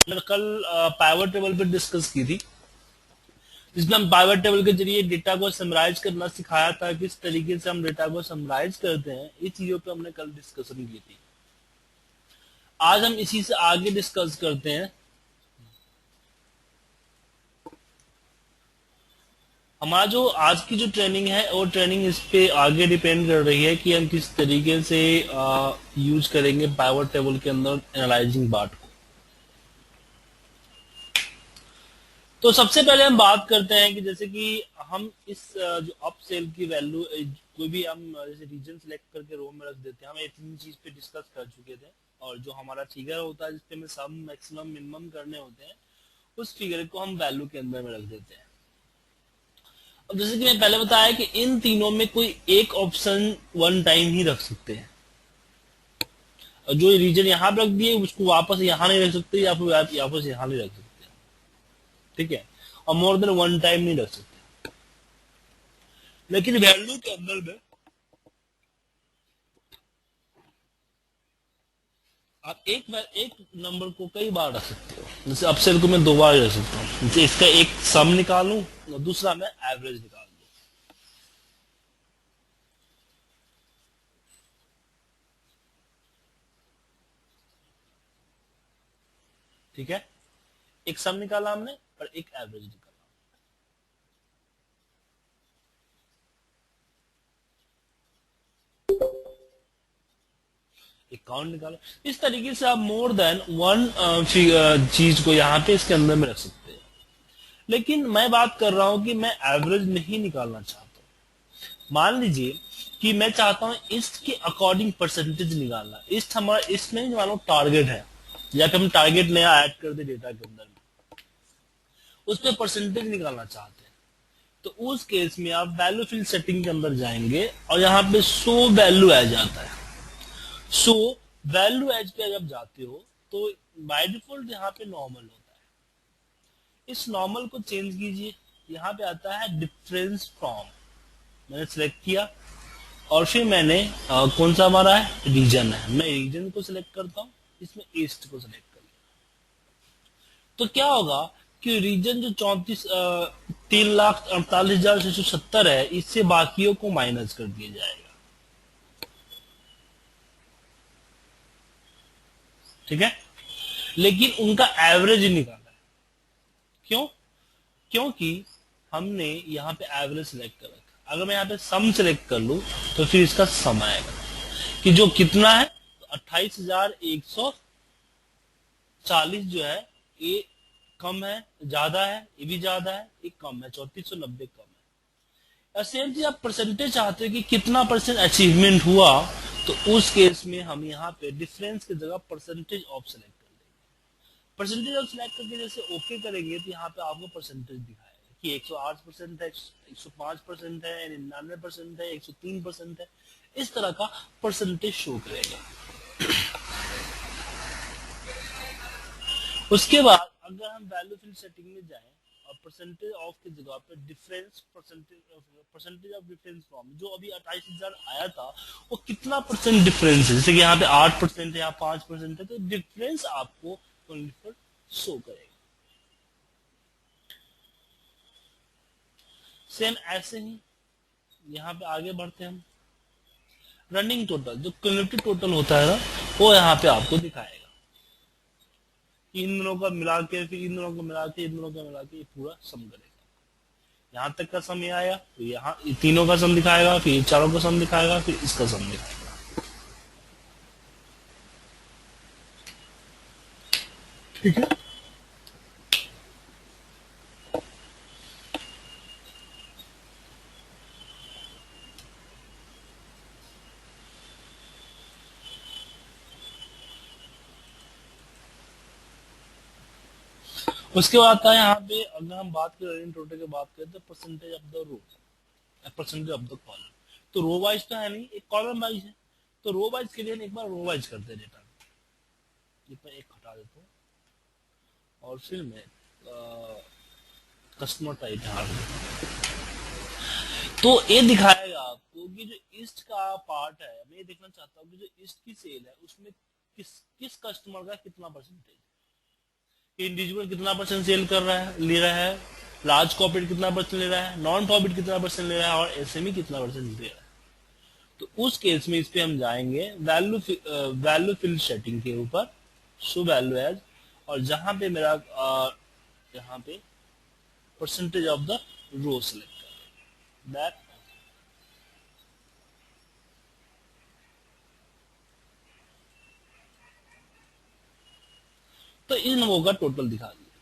कल pivot table पे discuss की थी, जिसमें हम पाइवट टेबल के जरिए डेटा को समराइज करना सिखाया था, किस तरीके से हम डेटा को समराइज करते हैं। इस चीजों पे हमने कल डिस्कशन की थी। आज हम इसी से आगे डिस्कस करते हैं। हमारा जो आज की जो ट्रेनिंग है वो ट्रेनिंग इस पे आगे डिपेंड कर रही है कि हम किस तरीके से यूज करेंगे पाइवट टेबल के अंदर एनालाइजिंग पार्ट को। तो सबसे पहले हम बात करते हैं कि जैसे कि हम इस जो अप सेल की वैल्यू कोई भी हम जैसे रीजन सिलेक्ट करके रो में रख देते हैं। हम ये तीन चीज पे डिस्कस कर चुके थे, और जो हमारा फिगर होता है जिसपे हमें सम मैक्सिमम मिनिमम करने होते हैं, उस फिगर को हम वैल्यू के अंदर में रख देते हैं। अब जैसे कि मैं पहले बताया कि इन तीनों में कोई एक ऑप्शन वन टाइम ही रख सकते हैं, और जो रीजन यहाँ पे रख दिए उसको वापस यहाँ नहीं रख सकते, या फिर वापस यहाँ नहीं रख सकते। ठीक है, और मोर देन वन टाइम नहीं रख सकते। लेकिन वैल्यू के अंदर में आप एक नंबर को कई बार रख सकते हो। जैसे अपसेल को मैं दो बार रख सकता हूँ। जैसे इसका एक सम निकालूं और दूसरा मैं एवरेज निकाल दूं। ठीक है, एक सम निकाला हमने और एक एवरेज निकाला। एक काउंट निकाला। इस तरीके से आप मोर देन वन चीज को यहाँ पे इसके अंदर में रख सकते हैं। लेकिन मैं बात कर रहा हूं कि मैं एवरेज नहीं निकालना चाहता हूं। मान लीजिए कि मैं चाहता हूं ईस्ट के अकॉर्डिंग परसेंटेज निकालना। ईस्ट हमारा ईस्ट में मान लो टारगेट है, या फिर हम टारगेट नया ऐड कर दे डेटा के अंदर में, उस पर परसेंटेज निकालना चाहते हैं। तो उस केस में आप वैल्यू फिल सेटिंग के अंदर जाएंगे और यहाँ पे शो वैल्यू एज आता है। शो वैल्यू एज पे जब जाते हो तो बाय डिफॉल्ट यहाँ पे नॉर्मल होता है। इस नॉर्मल को चेंज कीजिए। यहाँ पे आता है डिफरेंस फ्रॉम। मैंने सिलेक्ट किया और फिर मैंने कौन सा हमारा है रीजन है, मैं रीजन को सिलेक्ट करता हूँ, इसमें ईस्ट को सिलेक्ट कर लिया। तो क्या होगा कि रीजन जो 3,48,670 है, इससे बाकियों को माइनस कर दिया जाएगा। ठीक है, लेकिन उनका एवरेज निकाला है। क्यों? क्योंकि हमने यहाँ पे एवरेज सिलेक्ट कर रखा। अगर मैं यहाँ पे सम सिलेक्ट कर लूं तो फिर इसका सम आएगा कि जो कितना है, तो 28,140 जो है ये कम है, ज्यादा है, ये भी ज्यादा है, ये कम है, 3490 कम है। सेम चीज आप परसेंटेज चाहते हो कि कितना परसेंट अचीवमेंट हुआ, तो उस केस में हम यहाँ पे डिफरेंस की जगह परसेंटेज ऑफ सेलेक्ट कर लेंगे। परसेंटेज ऑफ सेलेक्ट करके जैसे ओके करेंगे तो यहाँ पे आपको परसेंटेज दिखाएगा कि 108% है, 105% है, 99% है, 103% है। इस तरह का परसेंटेज शो करेगा। उसके बाद अगर हम वैल्यू फिल सेटिंग में जाएं और परसेंटेज ऑफ की जगह पे difference percentage of difference from, जो अभी 28,000 आया था वो कितना परसेंट डिफरेंस है, जैसे कि यहाँ पे 8% है या 5% है, तो डिफरेंस आपको शो करेगा। सेम ऐसे ही यहाँ पे आगे बढ़ते हैं हम। रनिंग टोटल, जो क्यूमुलेटिव टोटल होता है ना, वो यहाँ पे आपको दिखाएगा। इन दोनों का मिला के, फिर इन दोनों को मिला के, इन दोनों का मिला के, ये पूरा सम करेगा। यहाँ तक का सम ये आया तो यहाँ तीनों का सम दिखाएगा, फिर चारों का सम दिखाएगा, फिर इसका सम दिखाएगा। ठीक है, उसके बाद आता है यहाँ पे, अगर हम बात करें टोटल की बात करें तो percentage of the row, percentage of the column. तो रो वाइज तो है नहीं, एक कॉलम वाइज है। तो रो वाइज के लिए हम एक बार रो वाइज करते हैं डेटा। ये मैं एक हटा देता हूँ और फिर मैं कस्टमर टाइप यहाँ तो ये दिखाएगा आपको कि जो ईस्ट का पार्ट है, मैं ये देखना चाहता हूँ कि जो ईस्ट की सेल है उसमें किस किस कस्टमर का कितना परसेंटेज। इंडिविजुअल कितना परसेंट सेल कर रहा है, ले रहा है, लार्ज कॉर्पोरेट कितना परसेंट ले रहा है, नॉन प्रॉफिट कितना परसेंट ले रहा है, और एसएमई कितना परसेंट ले रहा है। तो उस केस में इस पे हम जाएंगे वैल्यू फील्ड सेटिंग के ऊपर, शो वैल्यू एज, और जहां पे मेरा यहाँ पे percentage of the row select कर दैट। तो इन नंबरों का टोटल दिखा दिया,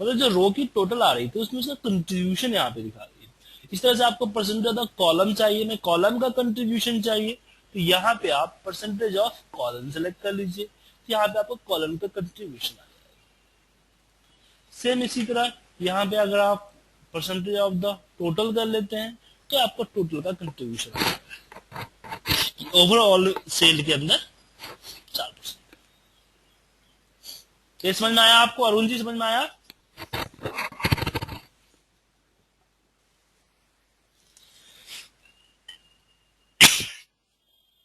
मतलब जो रो की टोटल आ रही थी उसमें उसका कंट्रीब्यूशन यहाँ पे दिखा रही है। इस तरह से आपको परसेंटेज ऑफ कॉलम चाहिए, मैं कॉलम का कंट्रीब्यूशन चाहिए, तो यहाँ पे आप परसेंटेज ऑफ कॉलम सेलेक्ट कर लीजिए, तो यहाँ पे आपको कॉलम का कंट्रीब्यूशन आ जाएगा। सेम इसी तरह यहाँ पे अगर आप परसेंटेज ऑफ द टोटल कर लेते हैं तो आपको टोटल का कंट्रीब्यूशन आ जाएगा, ओवरऑल सेल के अंदर 4%। ये समझ में आया आपको? अरुण जी समझ में आया?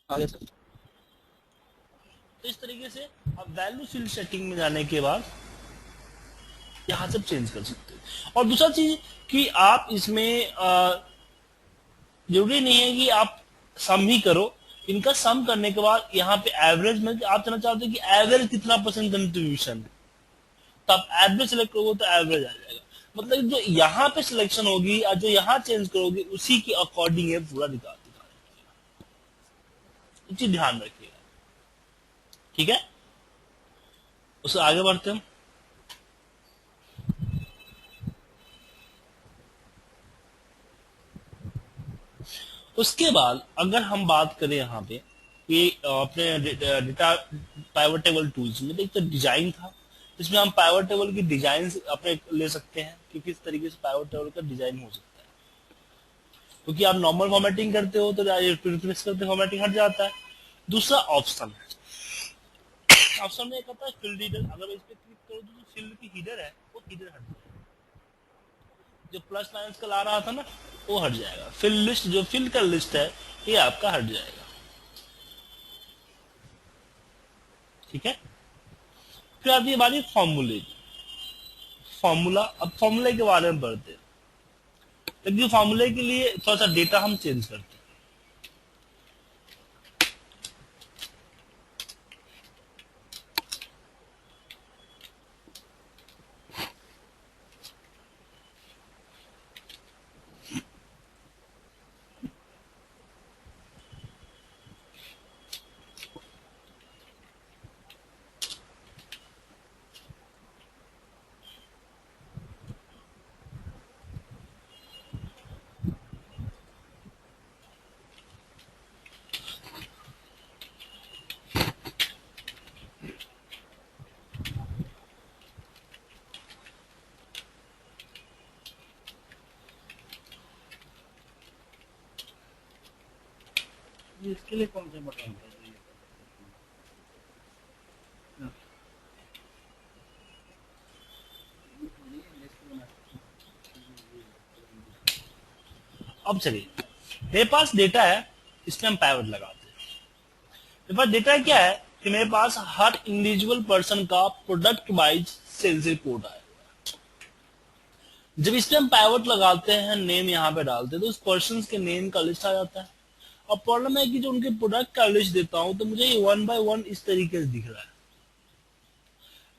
आगे सर। तो इस तरीके से आप वैल्यू फील्ड सेटिंग में जाने के बाद यहां से चेंज कर सकते हैं। और दूसरा चीज कि आप इसमें जरूरी नहीं है कि आप सम ही करो, इनका सम करने के बाद यहाँ पे एवरेज में आप जानना चाहते हैं कि एवरेज कितना परसेंट कंट्रीब्यूशन है, तो आप एवरेज सेलेक्ट करोगे तो एवरेज आ जाएगा। मतलब जो यहाँ पे सिलेक्शन होगी और जो यहाँ चेंज करोगे उसी के अकॉर्डिंग है पूरा दिखा चीज ध्यान रखिएगा, ठीक है। उससे आगे बढ़ते हैं। उसके बाद अगर हम बात करें यहाँ पे कि अपने डेटा पाइवट टेबल टूल्स में एक तो डिजाइन था, इसमें हम पाइवट टेबल की डिजाइन अपने ले सकते हैं कि किस तरीके से पाइवट टेबल का डिजाइन हो सकता है। क्योंकि आप नॉर्मल फॉर्मेटिंग करते हो तो रिप्लेस करते फॉर्मेटिंग हट जाता है। दूसरा ऑप्शन है, ऑप्शन में एक आता है फील्ड हीडर, अगर इस पे क्लिक करो तो जो फील्ड की हीडर है वो हीडर हट जाएगा, जो प्लस माइनस का ला रहा था ना वो हट जाएगा। फील्ड लिस्ट, जो फील्ड का लिस्ट है ये आपका हट जाएगा, ठीक है। फिर आती है बारी फॉर्मूले की। फॉर्मूला, अब फॉर्मूले के बारे में पढ़ते हैं, लेकिन फॉर्मूले के लिए थोड़ा सा डेटा हम चेंज करते हैं। इसके लिए कौन से बटन है? अब चलिए, मेरे पास डेटा है, इसमें हम पाइवट लगाते हैं। मेरे पास डेटा क्या है कि मेरे पास हर इंडिविजुअल पर्सन का प्रोडक्ट वाइज सेल्स रिपोर्ट आया। जब इसमें हम पाइवट लगाते हैं, नेम यहाँ पे डालते हैं, तो उस पर्सन के नेम का लिस्ट आ जाता है। और प्रॉब्लम है कि जो उनके प्रोडक्ट का लिस्ट देता हूं तो मुझे ये 1 बाय 1 इस तरीके से दिख रहा है,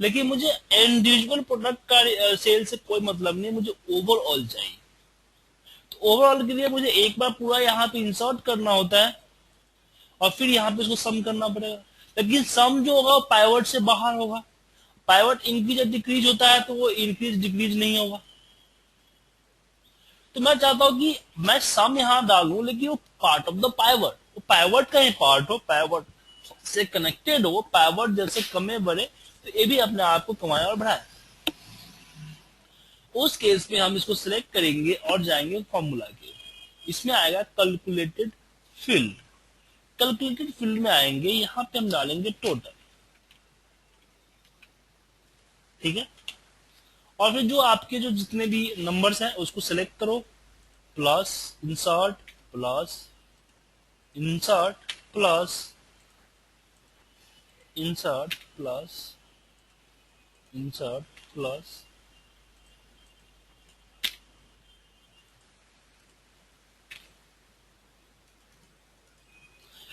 लेकिन मुझे इंडिविजुअल प्रोडक्ट का सेल से कोई मतलब नहीं, मुझे ओवरऑल चाहिए। तो ओवरऑल के लिए मुझे एक बार पूरा यहाँ पे इंसर्ट करना होता है और फिर यहाँ पे इसको सम करना पड़ेगा, लेकिन सम जो होगा वो पाइवट से बाहर होगा। पाइवट इंक्रीज या डिक्रीज होता है तो वो इंक्रीज डिक्रीज नहीं होगा। तो मैं चाहता हूं कि मैं सम यहां डालूं लेकिन वो पार्ट ऑफ द पाइवट, वो पाइवट का ही पार्ट हो, पाइवट से कनेक्टेड हो, पाइवट जैसे कमे बढ़े तो ये भी अपने आप को कमाए और बढ़ाए। उस केस में हम इसको सिलेक्ट करेंगे और जाएंगे फॉर्मूला के, इसमें आएगा कैलकुलेटेड फील्ड। कैलकुलेटेड फील्ड में आएंगे, यहां पे हम डालेंगे टोटल, ठीक है। और फिर जो आपके जो जितने भी नंबर्स हैं उसको सिलेक्ट करो, plus insert plus insert plus insert plus insert plus,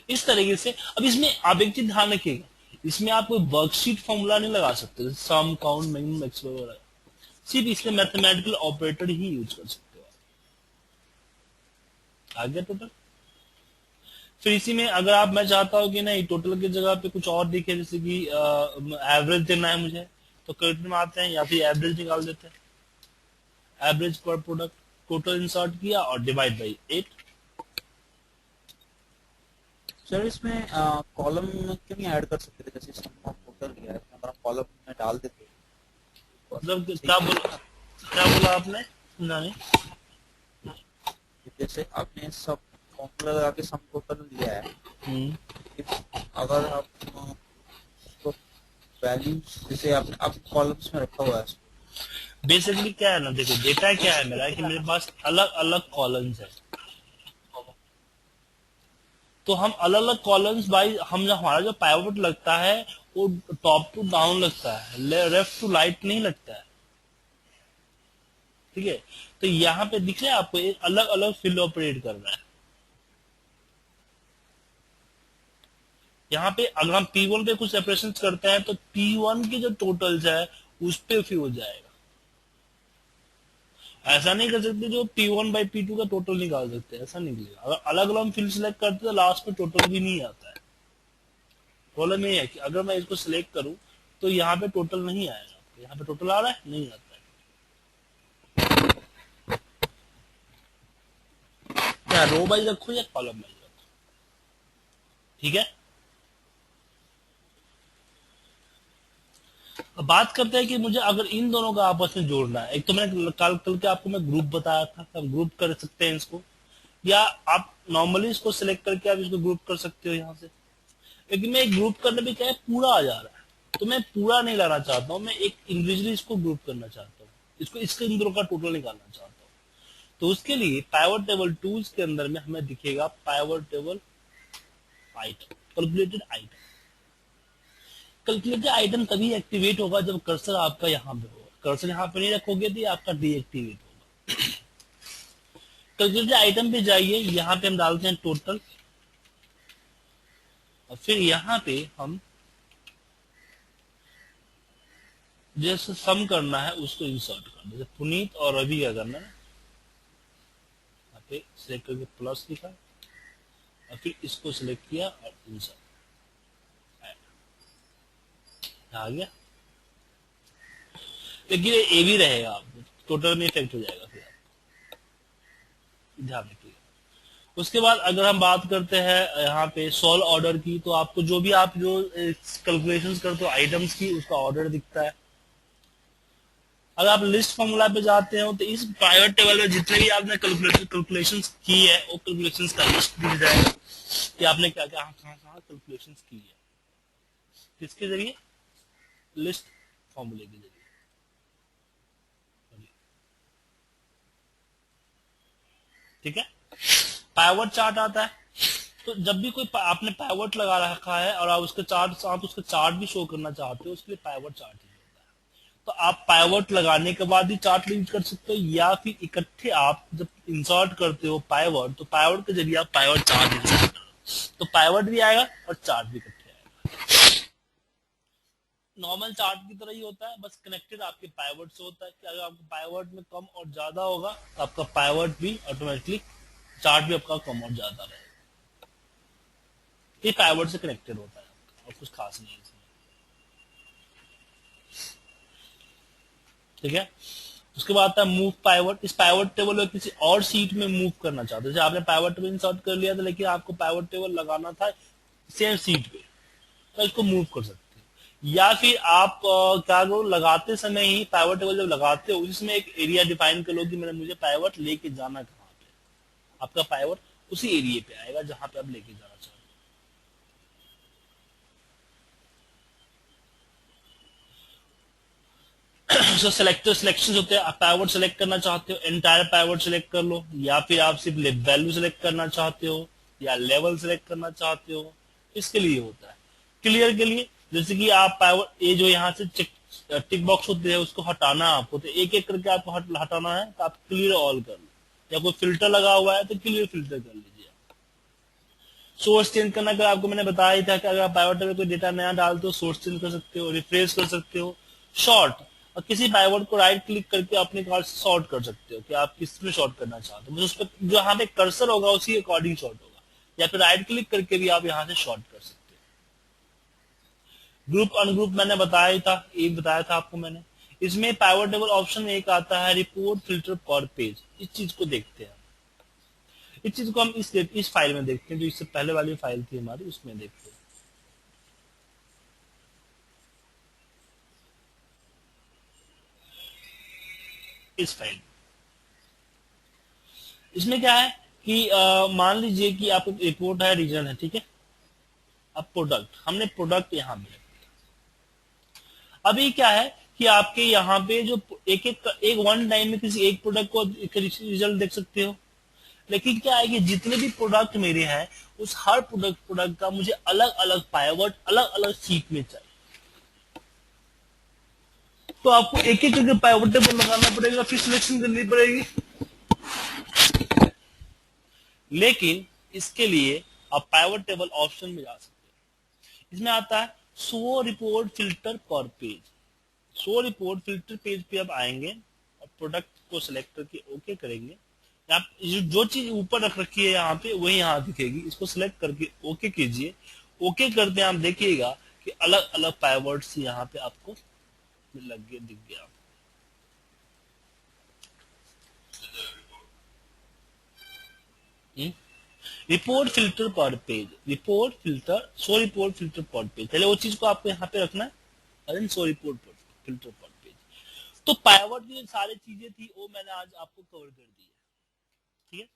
इस तरीके से। अब इसमें आप एक चीज ध्यान रखिएगा, इसमें आप कोई वर्कशीट फॉर्मूला नहीं लगा सकते, सम काउंट मिनिमम मैक्सिमम वगैरह, सिर्फ इसमें मैथमेटिकल ऑपरेटर ही यूज कर सकते हो आप। आ गया टोटल। फिर इसी में अगर आप, मैं चाहता हूँ कि नहीं टोटल की जगह पे कुछ और दिखे, जैसे कि एवरेज देना है मुझे, तो कैलकुलेटर में आते हैं, या फिर एवरेज निकाल देते हैं, एवरेज पर प्रोडक्ट, टोटल इंसर्ट किया और डिवाइड बाई 8। सर इसमें कॉलम क्यों नहीं ऐड कर सकते थे? जैसे सम ऑफ टोटल लिया है, अगर हम कॉलम में डाल देते तो मतलब सही क्या नहीं बोला, होता? क्या बोला आपने, समझा नहीं। जैसे आपने सब फॉर्मूला लगा के सम टोटल लिया है, हम्म, लेकिन अगर आप उसको वैल्यूज जैसे आपने अब कॉलम्स में रखा हुआ है इसको, बेसिकली क्या है ना, देखो डेटा क्या है मेरा, कि मेरे पास अलग अलग कॉलम्स है, तो हम अलग अलग कॉलम्स बाई, हम जो हमारा जो पाइवट लगता है वो टॉप टू डाउन लगता है, लेफ्ट टू राइट नहीं लगता है, ठीक है। तो यहाँ पे दिख रहा है आपको, एक अलग अलग फील्ड ऑपरेट कर रहा है। यहाँ पे अगर हम P1 पे कुछ ऑपरेशन करते हैं तो P1 के जो टोटल्स है उस पे फी हो जाएगा। ऐसा नहीं कर सकते जो P1 बाई P2 का टोटल निकाल सकते हैं, ऐसा नहीं निकलेगा। अगर अलग अलग हम फील्ड सिलेक्ट करते हैं तो लास्ट में टोटल भी नहीं आता है। प्रॉब्लम ये है कि अगर मैं इसको सिलेक्ट करूं तो यहाँ पे टोटल नहीं आएगा, यहाँ पे टोटल आ रहा है, नहीं आता है। क्या रो वाइज रखो या कॉलम वाइज रखो, ठीक है। अब बात करते हैं कि मुझे अगर इन दोनों का आपस में जोड़ना है, एक तो मैंने कल के आपको मैं ग्रुप बताया था, हम ग्रुप कर सकते हैं इसको, या आप नॉर्मली इसको सिलेक्ट करके आप इसको ग्रुप कर सकते हो यहाँ से। लेकिन मैं एक ग्रुप करने में क्या है, पूरा आ जा रहा है, तो मैं पूरा नहीं लाना चाहता हूँ, मैं एक इंडिविजुअली इसको ग्रुप करना चाहता हूँ, इसको इसके इन दोनों का टोटल निकालना चाहता हूँ। तो उसके लिए पाइवट टेबल टूल्स के अंदर में हमें दिखेगा pivot table item, calculated item. Calculated item तभी एक्टिवेट होगा जब कर्सर आपका यहाँ पे होगा, कर्सर यहाँ पे नहीं रखोगे तो ये आपका डीएक्टिवेट होगा। कैलकुलेटेड आइटम पे जाइए, यहाँ पे हम डालते हैं टोटल, और फिर यहाँ पे हम जैसे सम करना है उसको इंसर्ट करना, जैसे पुनीत और रवि का करना है, यहाँ पे सिलेक्ट करके प्लस लिखा और फिर इसको सिलेक्ट किया और इंसर्ट आ गया। लेकिन ये भी रहेगा, आपको टोटल में इफेक्ट हो जाएगा, फिर आप ध्यान रखिएगा। उसके बाद अगर हम बात करते हैं यहाँ पे सॉल्व ऑर्डर की, तो आपको जो भी आप जो कैलकुलेशंस करते हो आइटम्स की, उसका ऑर्डर दिखता है। अगर आप लिस्ट फॉर्मूला पे जाते हो तो इस प्राइवेट टेबल में जितने भी आपने कैलकुलेशंस की है वो कैलकुलेशंस का लिस्ट दिख जाएगा कि आपने क्या क्या कहाँ कहाँ कैलकुलेशंस की है, किसके जरिए, लिस्ट फॉर्मूले के जरिए। ठीक है। पाइवट चार्ट आता है, तो जब भी कोई आपने पाइवट लगा रखा है और आप उसके चार्ट, आप उसका चार्ट भी शो करना चाहते हो, उसके लिए पाइवट चार्ट ही होता है। तो आप पाइवट लगाने के बाद ही चार्ट यूज कर सकते हो, या फिर इकट्ठे आप जब इंसर्ट करते हो पाइवट, तो पाइवट के जरिए आप पाइवट चार्ट इंसर्ट करो, तो पाइवट भी आएगा और चार्ट भी इकट्ठे आएगा। नॉर्मल चार्ट की तरह ही होता है, बस कनेक्टेड आपके पाइवट से होता है कि अगर आपको पाइवट में कम और ज्यादा होगा तो आपका पाइवट भी ऑटोमेटिकली, चार्ट भी आपका कम और ज्यादा रहेगा। ये पाइवट से कनेक्टेड होता है और कुछ खास नहीं है इसमें, ठीक है। उसके बाद आता है मूव पाइवट। इस पाइवट टेबल को किसी और सीट में मूव करना चाहते हो, जैसे आपने पाइवट टेबल इंसर्ट कर लिया था लेकिन आपको पाइवट टेबल लगाना था सेम सीट पे, तो इसको मूव कर सकते हो। या फिर आप क्या करो, लगाते समय ही पाइवट टेबल जब लगाते हो उसमें एक एरिया डिफाइन कर लो कि मैंने, मुझे पाइवट लेके जाना कहाँ पे, आपका पाइवट उसी एरिया पे आएगा जहां पे आप लेके जाना चाहते हो। सो सेलेक्टर सिलेक्शन होते हैं, आप पाइवट सेलेक्ट करना चाहते हो एंटायर पाइवट सेलेक्ट कर लो, या फिर आप सिर्फ वैल्यू सेलेक्ट करना चाहते हो या लेवल सेलेक्ट करना चाहते हो, इसके लिए होता है। क्लियर के लिए, जैसे कि आप पाइवट ये जो यहाँ से चेक टिक बॉक्स होते हैं उसको हटाना है आपको, तो एक एक करके आपको हटाना है, तो आप क्लियर ऑल कर लो, या कोई फिल्टर लगा हुआ है तो क्लियर फिल्टर कर लीजिए। सोर्स चेंज करना का आपको मैंने बताया ही था कि अगर आप पाइवट में कोई डेटा नया डालते हो सोर्स चेंज कर सकते हो, रिफ्रेश कर सकते हो, शॉर्ट, और किसी पाइवट को राइट क्लिक करके अपने कार्ड से शॉर्ट कर सकते हो कि आप किस में शॉर्ट करना चाहते हो, उस पर जो यहाँ पे कर्सर होगा उसी अकॉर्डिंग शॉर्ट होगा, या फिर राइट क्लिक करके भी आप यहाँ से शॉर्ट कर सकते हो। ग्रुप अनग्रुप मैंने बताया ही था, एक बताया था आपको मैंने। इसमें पाइवट टेबल ऑप्शन एक आता है रिपोर्ट फिल्टर पर पेज, इस चीज को देखते हैं। इस चीज को हम इस फाइल में देखते हैं, जो इससे पहले वाली फाइल थी हमारी उसमें देखते हैं। इस फाइल इसमें क्या है कि मान लीजिए कि आप रिपोर्ट है, रीजन है, ठीक है। अब प्रोडक्ट, हमने प्रोडक्ट यहाँ पे रख दिया। अभी क्या है कि आपके यहाँ पे जो एक वन टाइम में किसी एक प्रोडक्ट को रिजल्ट देख सकते हो, लेकिन क्या है कि जितने भी प्रोडक्ट मेरे हैं उस हर प्रोडक्ट का मुझे अलग अलग पाइवट अलग अलग सीट में चाहिए, तो आपको एक एक करके पाइवट टेबल लगाना पड़ेगा, फिर सिलेक्शन करनी पड़ेगी। लेकिन इसके लिए आप पाइवट टेबल ऑप्शन में जा सकते हैं। इसमें आता है शो रिपोर्ट फिल्टर पर page. Show report filter page पे आप आएंगे और प्रोडक्ट को सिलेक्ट करके ओके करेंगे। आप जो चीज ऊपर रख रखी है यहाँ पे वही यहाँ दिखेगी, इसको सिलेक्ट करके ओके कीजिए। ओके करते आप देखिएगा कि अलग अलग पाइवर्ड्स यहाँ पे आपको लग गए, दिख गया। रिपोर्ट फिल्टर पर page, report filter, show report filter पर पेज, पहले वो चीज को आपको यहाँ पे रखना है, शो रिपोर्ट फिल्टर पर पेज। तो पाइवट की जो सारी चीजें थी वो मैंने आज आपको कवर कर दी है, ठीक है।